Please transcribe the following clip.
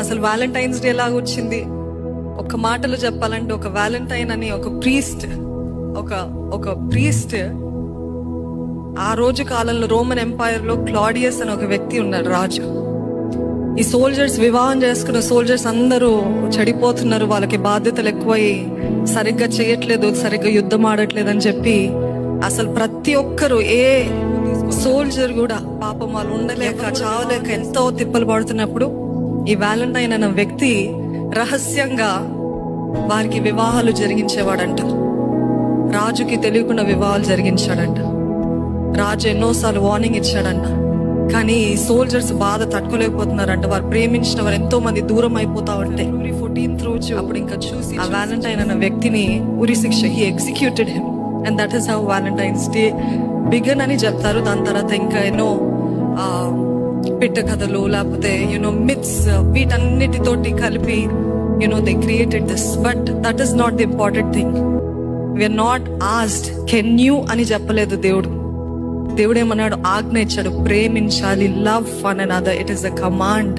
అసలు Valentine's day ఎలాగ వచ్చింది? ఒక మాటలో చెప్పాలంటే ఒక వ్యాలంటైన్ అని ఒక ప్రీస్ట్ ఆ రోజు కాలంలో రోమన్ ఎంపైర్ లో క్లాడియస్ అని ఒక వ్యక్తి ఉన్నాడు, రాజు. ఈ సోల్జర్స్, వివాహం చేసుకున్న సోల్జర్స్ అందరూ చెడిపోతున్నారు, వాళ్ళకి బాధ్యతలు ఎక్కువై సరిగ్గా చేయట్లేదు, సరిగ్గా యుద్ధం ఆడట్లేదు అని చెప్పి అసలు ప్రతి ఒక్కరు, ఏ సోల్జర్ కూడా పాపం వాళ్ళు ఉండలేక చావలేక ఎంతో తిప్పలు పడుతున్నప్పుడు ఈ వ్యాలంటైన్ అన్న వ్యక్తి రహస్యంగా వారికి వివాహాలు జరిగించేవాడంట. రాజుకి తెలియకుండా వివాహాలు జరిగించాడంట. రాజు ఎన్నోసార్లు వార్నింగ్ ఇచ్చాడంట. కానీ సోల్జర్స్ బాధ తట్టుకోలేకపోతున్నారంట. వారు ప్రేమించిన వారు ఎంతో మంది దూరం అయిపోతా ఉంటే 14th రోజు అప్పుడు ఇంకా చూసి ఆ వ్యాలంటైన్ అన్న వ్యక్తిని ఉరి శిక్ష, he executed him. And that is how Valentine's day began అని చెప్తారు. దాని తర్వాత ఇంకా ఎన్నో పిట్ట కథలు, లేకపోతే మిత్స్, వీటన్నిటితోటి కలిపి they created this. But that is not the important thing. We are not asked can you అని చెప్పలేదు దేవుడు. దేవుడు ఏమన్నాడు? ఆజ్ఞ ఇచ్చాడు, ప్రేమించాలి. Love one another, it is a command.